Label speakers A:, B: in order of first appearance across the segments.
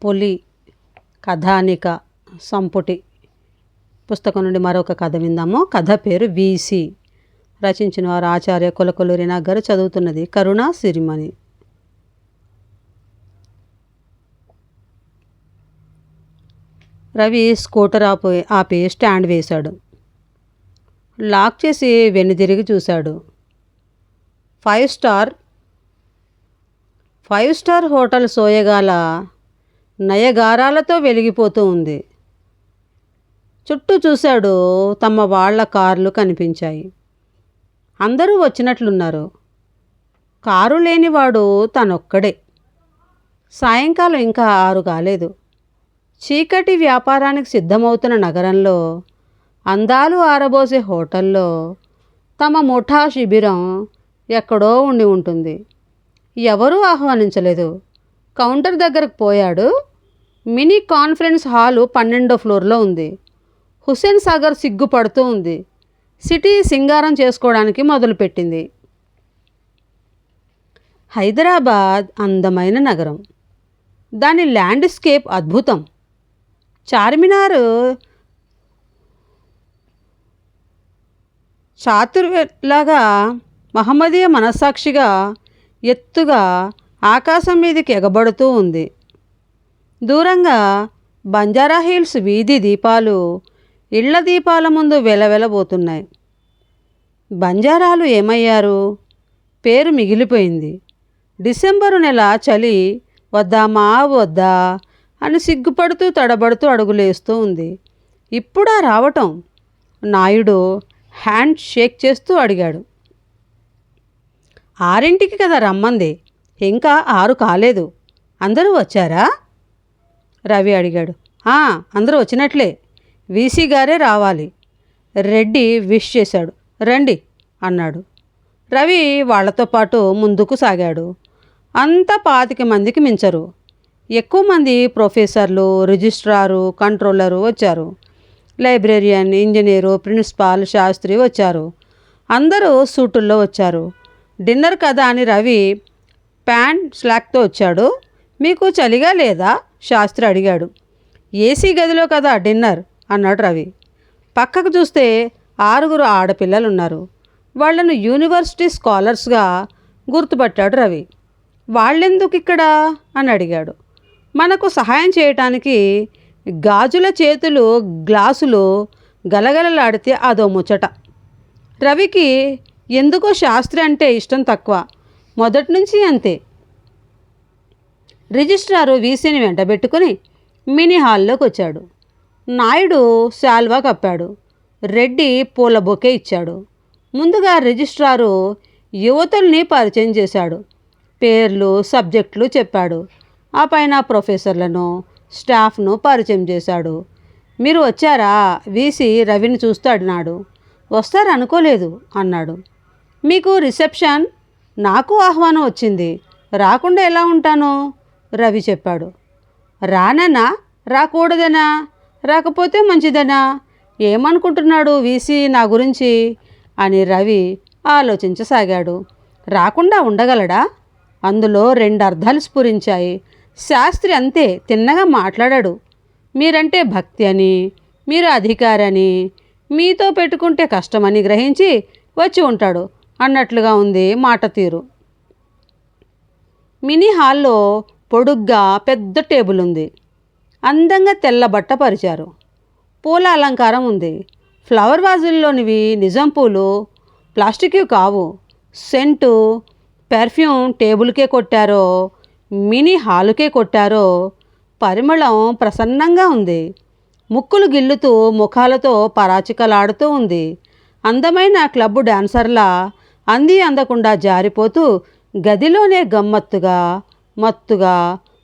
A: పులి కథానిక సంపుటి పుస్తకం నుండి మరొక కథ విందాము. కథ పేరు వీసి. రచించిన వారు ఆచార్య కులకలూరి నగర్. చదువుతున్నది కరుణా సిరిమణి. రవి స్కూటర్ ఆపి స్టాండ్ వేశాడు. లాక్ చేసి వెనుదిరిగి చూశాడు. ఫైవ్ స్టార్ హోటల్ సోయగాల నయగారాలతో వెలిగిపోతూ ఉంది. చుట్టూ చూశాడు. తమ వాళ్ళ కార్లు కనిపించాయి. అందరూ వచ్చినట్లున్నారు. కారు లేనివాడు తనొక్కడే. సాయంకాలం ఇంకా 6 కాలేదు. చీకటి వ్యాపారానికి సిద్ధమవుతున్న నగరంలో, అందాలు ఆరబోసే హోటల్లో తమ ముఠా శిబిరం ఎక్కడో ఉండి ఉంటుంది. ఎవరూ ఆహ్వానించలేదు. కౌంటర్ దగ్గరకు పోయాడు. మినీ కాన్ఫరెన్స్ హాలు 12వ ఫ్లోర్లో ఉంది. హుస్సేన్ సాగర్ సిగ్గుపడుతూ ఉంది. సిటీ సింగారం చేసుకోవడానికి మొదలుపెట్టింది. హైదరాబాద్ అందమైన నగరం. దాని ల్యాండ్స్కేప్ అద్భుతం. చార్మినార్ చాతుర్లాగా మహమ్మదీయ మనస్సాక్షిగా ఎత్తుగా ఆకాశం మీదకి ఎగబడుతూ ఉంది. దూరంగా బంజారాహిల్స్ వీధి దీపాలు ఇళ్ల దీపాల ముందు వెలవెలబోతున్నాయి. బంజారాలు ఏమయ్యారు? పేరు మిగిలిపోయింది. డిసెంబరు నెల చలి వద్దామా వద్దా అని సిగ్గుపడుతూ తడబడుతూ అడుగులేస్తూ ఉంది. ఇప్పుడా రావటం? నాయుడు హ్యాండ్ షేక్ చేస్తూ అడిగాడు. 6ంటికి కదా రమ్మంది, ఇంకా 6 కాలేదు. అందరూ వచ్చారా? రవి అడిగాడు. అందరూ వచ్చినట్లే. వీసీ గారే రావాలి. రెడ్డి విష్ చేశాడు. రండి అన్నాడు. రవి వాళ్లతో పాటు ముందుకు సాగాడు. అంతా 25 మందికి మించరు. ఎక్కువ మంది ప్రొఫెసర్లు, రిజిస్ట్రారు, కంట్రోలరు వచ్చారు. లైబ్రేరియన్, ఇంజనీరు, ప్రిన్సిపాల్, శాస్త్రి వచ్చారు. అందరూ సూటుల్లో వచ్చారు. డిన్నర్ కదా అని రవి ప్యాంట్ స్లాక్తో వచ్చాడు. మీకు చలిగా లేదా? శాస్త్రి అడిగాడు. ఏసీ గదిలో కదా డిన్నర్ అన్నాడు రవి. పక్కకు చూస్తే 6 ఆడపిల్లలు ఉన్నారు. వాళ్లను యూనివర్సిటీ స్కాలర్స్గా గుర్తుపట్టాడు రవి. వాళ్ళెందుకు ఇక్కడ అని అడిగాడు. మనకు సహాయం చేయటానికి. గాజుల చేతులు గ్లాసులు గలగలలాడితే అదో ముచ్చట. రవికి ఎందుకో శాస్త్రి అంటే ఇష్టం తక్కువ. మొదటి నుంచి అంతే. రిజిస్ట్రారు వీసీని వెంటబెట్టుకుని మినీ హాల్లోకి వచ్చాడు. నాయుడు శాల్వా కప్పాడు. రెడ్డి పూల బొకే ఇచ్చాడు. ముందుగా రిజిస్ట్రారు యువతుల్ని పరిచయం చేశాడు. పేర్లు, సబ్జెక్టులు చెప్పాడు. ఆ పైన ప్రొఫెసర్లను, స్టాఫ్ను పరిచయం చేశాడు. మీరు వచ్చారా? వీసీ రవిని చూస్తూ అడినాడు. వస్తారనుకోలేదు అన్నాడు. మీకు రిసెప్షన్? నాకు ఆహ్వానం వచ్చింది. రాకుండా ఎలా ఉంటాను? రవి చెప్పాడు. రానన్నా? రాకూడదనా? రాకపోతే మంచిదనా? ఏమనుకుంటున్నాడు వీసీ నా గురించి అని రవి ఆలోచించసాగాడు. రాకుండా ఉండగలడా? అందులో 2 అర్థాలు స్ఫురించాయి. శాస్త్రి అంతే తిన్నగా మాట్లాడాడు. మీరంటే భక్తి అని, మీరు అధికారని, మీతో పెట్టుకుంటే కష్టమని గ్రహించి వచ్చి ఉంటాడు అన్నట్లుగా ఉంది మాట తీరు. మినీ హాల్లో పొడుగ్గా పెద్ద టేబుల్ ఉంది. అందంగా తెల్ల బట్ట పరిచారు. పూల అలంకారం ఉంది. ఫ్లవర్ వాజుల్లోనివి నిజం పూలు, ప్లాస్టిక్వి కావు. సెంటు, పెర్ఫ్యూమ్ టేబుల్కే కొట్టారో మినీ హాలుకే కొట్టారో పరిమళం ప్రసన్నంగా ఉంది. ముక్కులు గిల్లుతూ ముఖాలతో పరాచికలాడుతూ ఉంది. అందమైన క్లబ్ డాన్సర్లా అంది అందకుండా జారిపోతూ గదిలోనే గమ్మత్తుగా మత్తుగా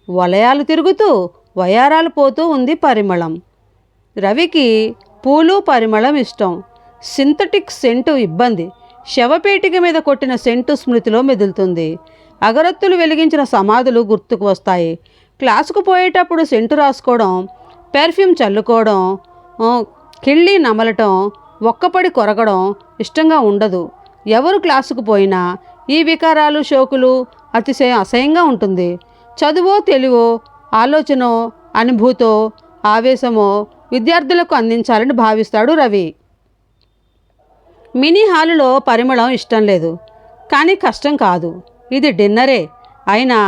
A: వలయాలు తిరుగుతూ వయారాలు పోతూ ఉంది పరిమళం. రవికి పూలు పరిమళం ఇష్టం. సింథటిక్ సెంటు ఇబ్బంది. శవపేటిక మీద కొట్టిన సెంటు స్మృతిలో మెదులుతుంది. అగరత్తులు వెలిగించిన సమాధులు గుర్తుకు వస్తాయి. క్లాసుకు పోయేటప్పుడు సెంటు రాసుకోవడం, పెర్ఫ్యూమ్ చల్లుకోవడం, కిళ్ళి నమలటం, ఒక్కపడి కొరగడం ఇష్టంగా ఉండదు. ఎవరు క్లాసుకు పోయినా ఈ వికారాలు, షోకులు అతిశయం అసహ్యంగా ఉంటుంది. చదువో తెలివో ఆలోచనో అనుభూతో ఆవేశమో విద్యార్థులకు అందించాలని భావిస్తాడు రవి. మినీ హాలులో పరిమళం ఇష్టం లేదు, కానీ కష్టం కాదు. ఇది డిన్నరే అయినా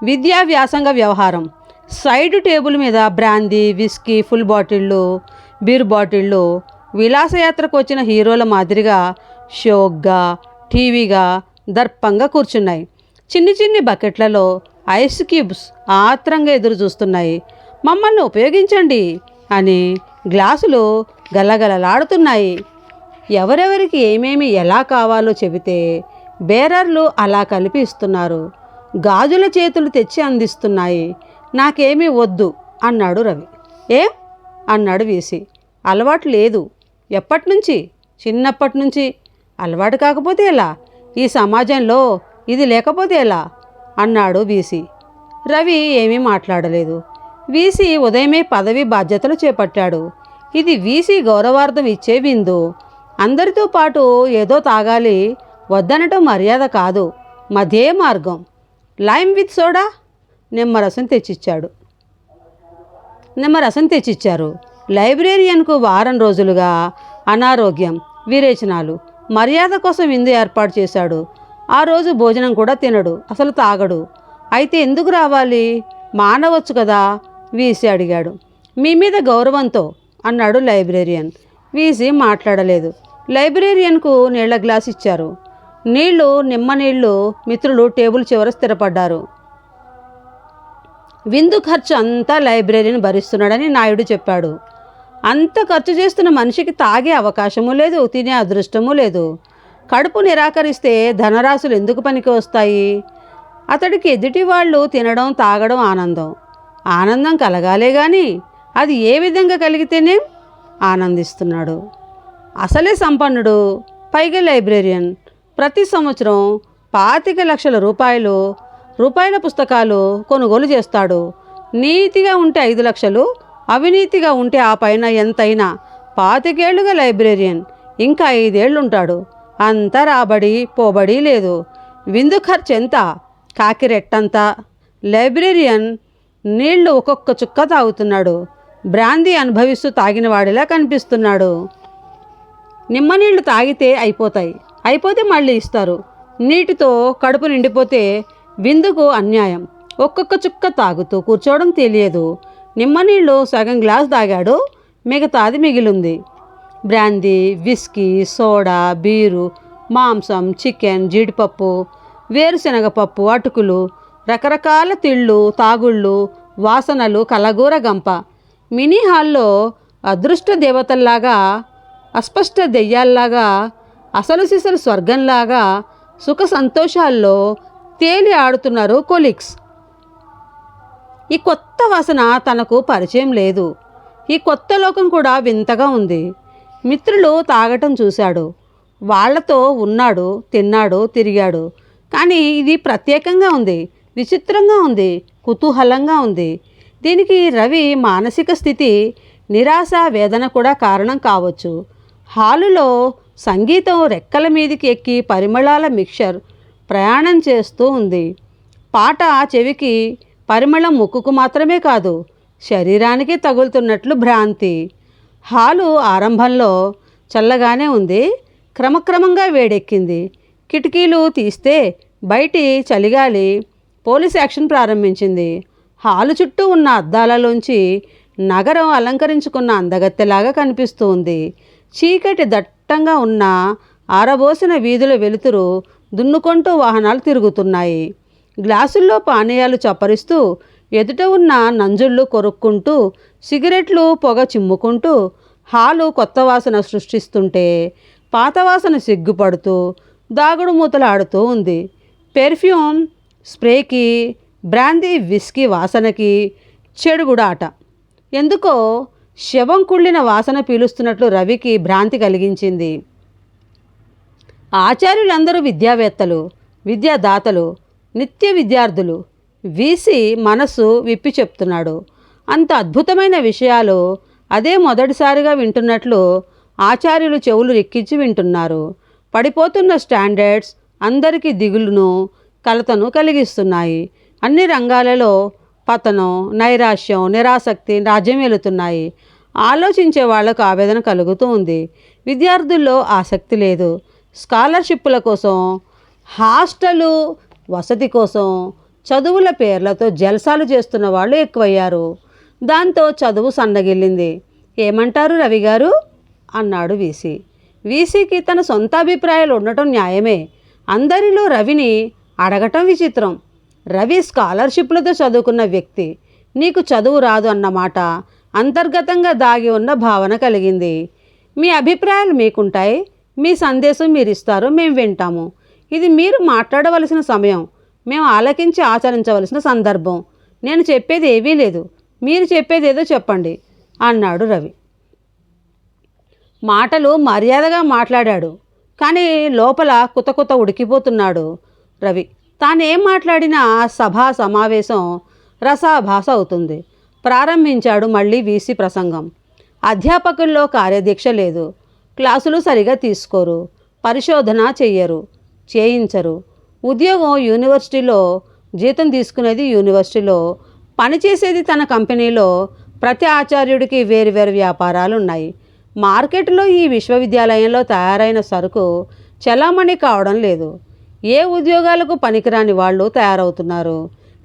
A: విద్యా వ్యాసంగ వ్యవహారం. సైడ్ టేబుల్ మీద బ్రాందీ, విస్కీ, ఫుల్ బాటిళ్ళు, బీర్ బాటిళ్ళు విలాసయాత్రకు వచ్చిన హీరోల మాదిరిగా షోక్గా, టీవీగా, దర్పంగా కూర్చున్నాయి. చిన్ని చిన్ని బకెట్లలో ఐస్ క్యూబ్స్ ఆత్రంగా ఎదురు చూస్తున్నాయి. మమ్మల్ని ఉపయోగించండి అని గ్లాసులు గలగలలాడుతున్నాయి. ఎవరెవరికి ఏమేమి ఎలా కావాలో చెబితే బేరర్లు అలా కలిపి ఇస్తున్నారు. గాజుల చేతులు తెచ్చి అందిస్తున్నాయి. నాకేమీ వద్దు అన్నాడు రవి. ఏం అన్నాడు వీసి. అలవాటు లేదు. ఎప్పటినుంచి? చిన్నప్పటి నుంచి. అలవాటు కాకపోతే ఎలా? ఈ సమాజంలో ఇది లేకపోతే ఎలా అన్నాడు వీసి. రవి ఏమీ మాట్లాడలేదు. వీసి ఉదయమే పదవి బాధ్యతలు చేపట్టాడు. ఇది వీసి గౌరవార్థం ఇచ్చే విందు. అందరితో పాటు ఏదో తాగాలి, వద్దనటం మర్యాద కాదు, మధ్యే మార్గం. Lime with soda. నిమ్మరసం తెచ్చిచ్చారు. లైబ్రేరియన్కు వారం రోజులుగా అనారోగ్యం, విరేచనాలు. మర్యాద కోసం విందు ఏర్పాటు చేశాడు. ఆ రోజు భోజనం కూడా తినడు, అసలు తాగడు. అయితే ఎందుకు రావాలి? మానవచ్చు కదా వీసి అడిగాడు. మీ మీద గౌరవంతో అన్నాడు లైబ్రేరియన్. వీసి మాట్లాడలేదు. లైబ్రేరియన్కు నీళ్ల గ్లాస్ ఇచ్చారు. నిమ్మ నీళ్లు. మిత్రులు టేబుల్ చివర స్థిరపడ్డారు. విందు ఖర్చు అంతా లైబ్రేరియన్ భరిస్తున్నాడని నాయుడు చెప్పాడు. అంత ఖర్చు చేస్తున్న మనిషికి తాగే అవకాశమూ లేదు, తినే అదృష్టమూ లేదు. కడుపు నిరాకరిస్తే ధనరాశులు ఎందుకు పనికి వస్తాయి? అతడికి ఎదుటి వాళ్ళు తినడం, తాగడం ఆనందం కలగాలే కానీ అది ఏ విధంగా కలిగితేనే ఆనందిస్తున్నాడు. అసలే సంపన్నుడు, పైగా లైబ్రేరియన్. ప్రతి సంవత్సరం 25 లక్షల రూపాయల పుస్తకాలు కొనుగోలు చేస్తాడు. నీతిగా ఉంటే 5 లక్షలు, అవినీతిగా ఉంటే ఆ పైన ఎంతైనా. 25 ఏళ్లుగా లైబ్రేరియన్, ఇంకా 5 ఏళ్ళుంటాడు. అంత రాబడి పోబడి లేదు. విందు ఖర్చు ఎంత? కాకిరెట్టంతా. లైబ్రేరియన్ నీళ్లు ఒక్కొక్క చుక్క తాగుతున్నాడు. బ్రాందీ అనుభవిస్తూ తాగినవాడిలా కనిపిస్తున్నాడు. నిమ్మ నీళ్లు తాగితే అయిపోతే మళ్ళీ ఇస్తారు. నీటితో కడుపు నిండిపోతే విందుకు అన్యాయం. ఒక్కొక్క చుక్క తాగుతూ కూర్చోవడం తెలియదు. నిమ్మ నీళ్లు సగం గ్లాస్ తాగాడు, మిగతాది మిగిలింది. బ్రాందీ, విస్కీ, సోడా, బీరు, మాంసం, చికెన్, జీడిపప్పు, వేరుశనగపప్పు, అటుకులు, రకరకాల తిళ్ళు, తాగుళ్ళు, వాసనలు, కలగూర గంప. మినీ హాల్లో అదృష్ట దేవతల్లాగా, అస్పష్ట దెయ్యాల్లాగా, అసలు సిసలు స్వర్గంలాగా సుఖ సంతోషాల్లో తేలి ఆడుతున్నారు కొలీగ్స్. ఈ కొత్త వాసన తనకు పరిచయం లేదు. ఈ కొత్త లోకం కూడా వింతగా ఉంది. మిత్రులు తాగటం చూశాడు, వాళ్లతో ఉన్నాడు, తిన్నాడు, తిరిగాడు. కానీ ఇది ప్రత్యేకంగా ఉంది, విచిత్రంగా ఉంది, కుతూహలంగా ఉంది. దీనికి రవి మానసిక స్థితి, నిరాశ, వేదన కూడా కారణం కావచ్చు. హాలులో సంగీతం రెక్కల మీదికి ఎక్కి పరిమళాల మిక్చర్ ప్రయాణం చేస్తూ ఉంది. పాట చెవికి, పరిమళం ముక్కుకు మాత్రమే కాదు, శరీరానికి తగులుతున్నట్లు భ్రాంతి. హాలు ఆరంభంలో చల్లగానే ఉంది, క్రమక్రమంగా వేడెక్కింది. కిటికీలు తీస్తే బయటి చలిగాలి పోలీస్ యాక్షన్ ప్రారంభించింది. హాలు చుట్టూ ఉన్న అద్దాలలోంచి నగరం అలంకరించుకున్న అందగత్తెలాగా కనిపిస్తూ ఉంది. చీకటి దట్టంగా ఉన్న ఆరబోసిన వీధుల వెలుతురు దున్నుకుంటూ వాహనాలు తిరుగుతున్నాయి. గ్లాసుల్లో పానీయాలు చప్పరిస్తూ, ఎదుట ఉన్న నంజుళ్ళు కొరుక్కుంటూ, సిగరెట్లు పొగ చిమ్ముకుంటూ హాలు కొత్త వాసన సృష్టిస్తుంటే పాత వాసన సిగ్గుపడుతూ దాగుడు మూతలాడుతూ ఉంది. పెర్ఫ్యూమ్ స్ప్రేకి, బ్రాందీ విస్కీ వాసనకి చెడుగుడాట. ఎందుకో శవం కుళ్ళిన వాసన పీలుస్తున్నట్లు రవికి భ్రాంతి కలిగించింది. ఆచార్యులందరూ విద్యావేత్తలు, విద్యాదాతలు, నిత్య విద్యార్థులు. వీసి మనసు విప్పి చెప్తున్నాడు. అంత అద్భుతమైన విషయాలు అదే మొదటిసారిగా వింటున్నట్లు ఆచార్యులు చెవులు రెక్కించి వింటున్నారు. పడిపోతున్న స్టాండర్డ్స్ అందరికీ దిగులును, కలతను కలిగిస్తున్నాయి. అన్ని రంగాలలో పతనం, నైరాశ్యం, నిరాసక్తి రాజ్యం వెళుతున్నాయి. ఆలోచించే వాళ్లకు ఆవేదన కలుగుతూ ఉంది. విద్యార్థుల్లో ఆసక్తి లేదు. స్కాలర్షిప్పుల కోసం, హాస్టలు వసతి కోసం, చదువుల పేర్లతో జల్సాలు చేస్తున్న వాళ్ళు ఎక్కువయ్యారు. దాంతో చదువు సన్నగిల్లింది. ఏమంటారు రవి గారు అన్నాడు వీసీ. వీసీకి తన సొంత అభిప్రాయాలు ఉండటం న్యాయమే. అందరిలో రవిని అడగటం విచిత్రం. రవి స్కాలర్షిప్లతో చదువుకున్న వ్యక్తి. నీకు చదువు రాదు అన్నమాట అంతర్గతంగా దాగి ఉన్న భావన కలిగింది. మీ అభిప్రాయాలు మీకుంటాయి, మీ సందేశం మీరు ఇస్తారు, మేము వింటాము. ఇది మీరు మాట్లాడవలసిన సమయం, మేము ఆలకించి ఆచరించవలసిన సందర్భం. నేను చెప్పేది ఏవీ లేదు, మీరు చెప్పేది ఏదో చెప్పండి అన్నాడు రవి. మాటలు మర్యాదగా మాట్లాడాడు, కానీ లోపల కుతకుత ఉడికిపోతున్నాడు రవి. తానేం మాట్లాడినా సభా సమావేశం రసాభాస అవుతుంది. ప్రారంభించాడు మళ్ళీ వీసీ ప్రసంగం. అధ్యాపకుల్లో కార్యదీక్ష లేదు. క్లాసులు సరిగా తీసుకోరు, పరిశోధన చెయ్యరు, చేయించరు. ఉద్యోగం యూనివర్సిటీలో, జీతం తీసుకునేది యూనివర్సిటీలో, పనిచేసేది తన కంపెనీలో. ప్రతి ఆచార్యుడికి వేరువేరు వ్యాపారాలు ఉన్నాయి. మార్కెట్లో ఈ విశ్వవిద్యాలయంలో తయారైన సరుకు చలామణి కావడం లేదు. ఏ ఉద్యోగాలకు పనికిరాని వాళ్ళు తయారవుతున్నారు.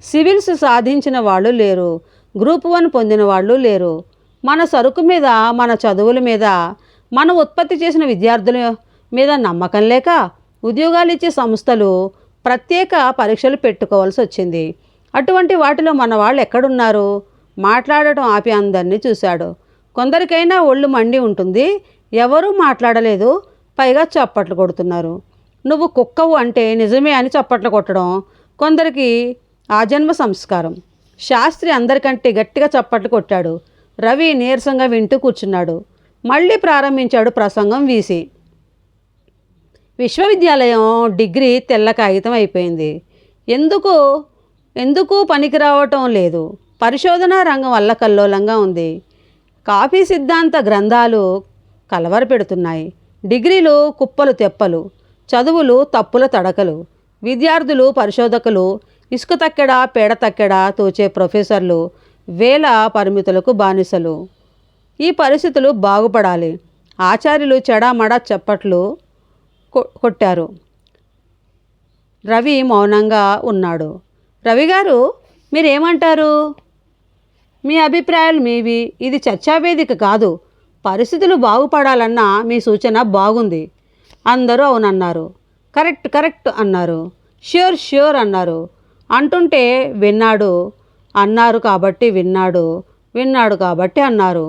A: సివిల్స్ సాధించిన వాళ్ళు లేరు, గ్రూప్ 1 పొందిన వాళ్ళు లేరు. మన సరుకు మీద, మన చదువుల మీద, మన ఉత్పత్తి చేసిన విద్యార్థుల మీద నమ్మకం లేక ఉద్యోగాలు ఇచ్చే సంస్థలు ప్రత్యేక పరీక్షలు పెట్టుకోవాల్సి వచ్చింది. అటువంటి వాటిలో మన వాళ్ళు ఎక్కడున్నారు? మాట్లాడటం ఆపి అందరినీ చూశాడు. కొందరికైనా ఒళ్ళు మండి ఉంటుంది. ఎవరూ మాట్లాడలేదు, పైగా చప్పట్లు కొడుతున్నారు. నువ్వు కుక్కవు అంటే నిజమే అని చప్పట్లు కొట్టడం కొందరికి ఆజన్మ సంస్కారం. శాస్త్రి అందరికంటే గట్టిగా చప్పట్లు కొట్టాడు. రవి నీరసంగా వింటూ కూర్చున్నాడు. మళ్ళీ ప్రారంభించాడు ప్రసంగం వీసీ. విశ్వవిద్యాలయం డిగ్రీ తెల్ల కాగితం అయిపోయింది. ఎందుకు పనికి రావటం లేదు. పరిశోధనా రంగం అల్లకల్లోలంగా ఉంది. కాఫీ సిద్ధాంత గ్రంథాలు కలవర పెడుతున్నాయి. డిగ్రీలు కుప్పలు తెప్పలు, చదువులు తప్పుల తడకలు. విద్యార్థులు, పరిశోధకులు ఇసుక తక్కెడ పేడ తక్కెడ తోచే ప్రొఫెసర్లు వేల పరిమితులకు బానిసలు. ఈ పరిస్థితులు బాగుపడాలి. ఆచార్యులు చెడామడా చప్పట్లు కొట్టారు. రవి మౌనంగా ఉన్నాడు. రవి గారు, మీరేమంటారు? మీ అభిప్రాయాలు మీవి. ఇది చర్చావేదిక కాదు. పరిస్థితులు బాగుపడాలన్న మీ సూచన బాగుంది. అందరూ అవునన్నారు. కరెక్ట్ అన్నారు. ష్యూర్ అన్నారు. అంటుంటే అన్నారు కాబట్టి విన్నాడు కాబట్టి అన్నారు.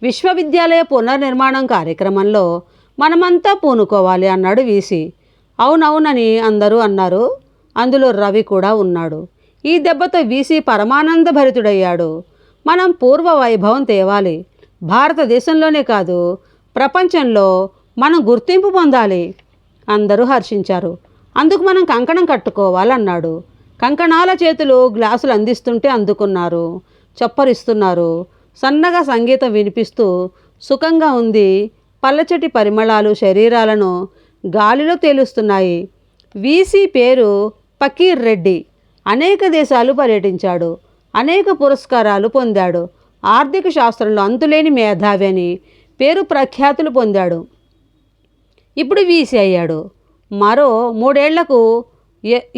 A: విశ్వవిద్యాలయ పునర్నిర్మాణం కార్యక్రమంలో మనమంతా పూనుకోవాలి అన్నాడు వీసీ. అవునవునని అందరూ అన్నారు. అందులో రవి కూడా ఉన్నాడు. ఈ దెబ్బతో వీసీ పరమానంద భరితుడయ్యాడు. మనం పూర్వ వైభవం తేవాలి. భారతదేశంలోనే కాదు, ప్రపంచంలో మనం గుర్తింపు పొందాలి. అందరూ హర్షించారు. అందుకు మనం కంకణం కట్టుకోవాలన్నాడు. కంకణాల చేతులు గ్లాసులు అందిస్తుంటే అందుకున్నారు, చప్పరిస్తున్నారు. సన్నగా సంగీతం వినిపిస్తూ సుఖంగా ఉంది. పల్లచటి పరిమళాలు శరీరాలను గాలిలో తేలుస్తున్నాయి. వీసీ పేరు ఫకీర్ రెడ్డి. అనేక దేశాలు పర్యటించాడు, అనేక పురస్కారాలు పొందాడు. ఆర్థిక శాస్త్రంలో అంతులేని మేధావి అని పేరు ప్రఖ్యాతులు పొందాడు. ఇప్పుడు వీసీ అయ్యాడు. మరో 3 ఏళ్లకు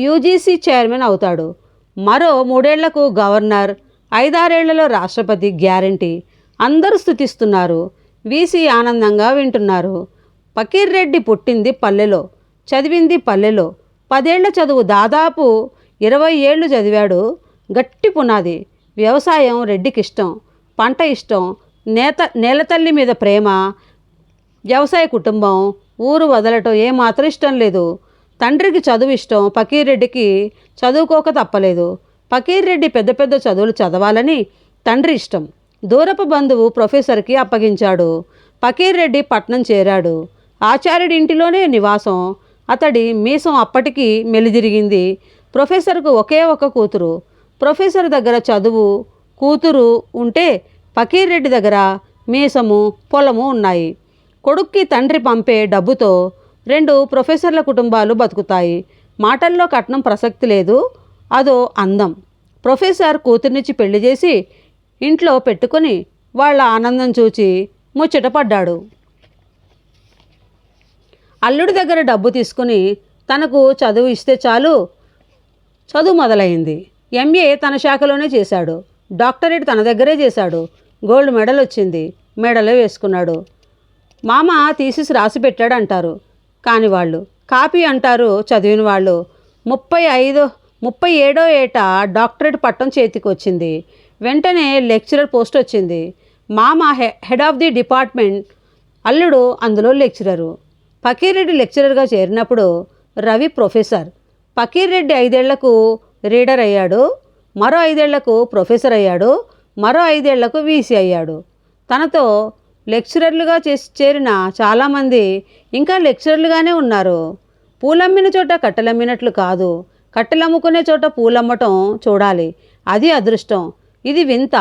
A: యూజీసీ చైర్మన్ అవుతాడు. మరో 3 ఏళ్లకు గవర్నర్, 5-6 ఏళ్లలో రాష్ట్రపతి గ్యారంటీ. అందరూ స్తుతిస్తున్నారు. వీసీ ఆనందంగా వింటున్నారు. ఫకీర్ రెడ్డి పుట్టింది పల్లెలో, చదివింది పల్లెలో. 10 ఏళ్ల చదువు, దాదాపు 20 ఏళ్ళు చదివాడు. గట్టి పునాది. వ్యవసాయం రెడ్డికి ఇష్టం, పంట ఇష్టం, నేలతల్లి మీద ప్రేమ. వ్యవసాయ కుటుంబం, ఊరు వదలటం ఏమాత్రం ఇష్టం లేదు. తండ్రికి చదువు ఇష్టం. ఫకీర్ రెడ్డికి చదువుకోక తప్పలేదు. ఫకీర్ రెడ్డి పెద్ద పెద్ద చదువులు చదవాలని తండ్రి ఇష్టం. దూరపు బంధువు ప్రొఫెసర్కి అప్పగించాడు. ఫకీర్ రెడ్డి పట్నం చేరాడు. ఆచార్యుడి ఇంటిలోనే నివాసం. అతడి మీసం అప్పటికి మెలిదిరిగింది. ప్రొఫెసర్కు ఒకే ఒక కూతురు. ప్రొఫెసర్ దగ్గర చదువు, కూతురు ఉంటే ఫకీర్ రెడ్డి దగ్గర మీసము, పొలము ఉన్నాయి. కొడుక్కి తండ్రి పంపే డబ్బుతో 2 ప్రొఫెసర్ల కుటుంబాలు బతుకుతాయి. మాటల్లో కట్నం ప్రసక్తి లేదు. అదో అందం. ప్రొఫెసర్ కూతుర్నిచ్చి పెళ్లి చేసి ఇంట్లో పెట్టుకొని వాళ్ళ ఆనందం చూచి ముచ్చటపడ్డాడు. అల్లుడి దగ్గర డబ్బు తీసుకుని తనకు చదువు ఇస్తే చాలు, చదువు మొదలైంది. ఎంఏ తన శాఖలోనే చేశాడు, డాక్టరేట్ తన దగ్గరే చేశాడు, గోల్డ్ మెడల్ వచ్చింది, మెడలో వేసుకున్నాడు. మామ థీసిస్ రాసి పెట్టాడు అంటారు, కాని వాళ్ళు కాపీ అంటారు చదివిన వాళ్ళు. 37వ ఏట డాక్టరేట్ పట్టం చేతికి వచ్చింది. వెంటనే లెక్చరర్ పోస్ట్ వచ్చింది. మామ హెడ్ ఆఫ్ ది డిపార్ట్మెంట్, అల్లుడు అందులో లెక్చరరు. ఫకీరెడ్డి లెక్చరర్గా చేరినప్పుడు రవి ప్రొఫెసర్. ఫకీరెడ్డి 5 ఏళ్లకు రీడర్ అయ్యాడు, మరో 5 ఏళ్లకు ప్రొఫెసర్ అయ్యాడు, మరో 5 ఏళ్లకు వీసీ అయ్యాడు. తనతో లెక్చరర్లుగా చేరిన చాలామంది ఇంకా లెక్చరర్లుగానే ఉన్నారు. పూలమ్మిన చోట కట్టెలమ్మినట్లు కాదు, కట్టెలమ్ముకునే చోట పూలమ్మటం చూడాలి, అది అదృష్టం. ఇది వింత,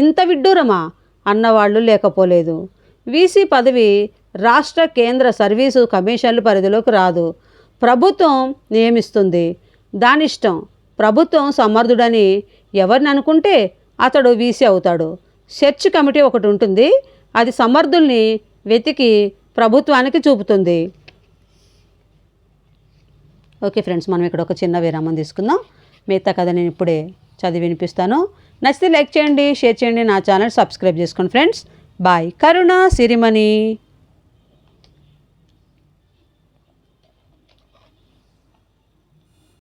A: ఇంత విడ్డూరమా అన్నవాళ్ళు లేకపోలేదు. వీసీ పదవి రాష్ట్ర కేంద్ర సర్వీసు కమిషన్ల పరిధిలోకి రాదు, ప్రభుత్వం నియమిస్తుంది. దానిష్టం. ప్రభుత్వం సమర్థుడని ఎవరిని అనుకుంటే అతడు వీసీ అవుతాడు. సెర్చ్ కమిటీ ఒకటి ఉంటుంది, అది సమర్థుల్ని వెతికి ప్రభుత్వానికి చూపుతుంది. ఓకే ఫ్రెండ్స్, మనం ఇక్కడ ఒక చిన్న విరామం తీసుకుందాం. మిగతా కథ నేను ఇప్పుడే చదివి వినిపిస్తాను. నచ్చితే లైక్ చేయండి, షేర్ చేయండి, నా ఛానల్ సబ్స్క్రైబ్ చేసుకోండి ఫ్రెండ్స్. బాయ్. కరుణ సిరిమణి.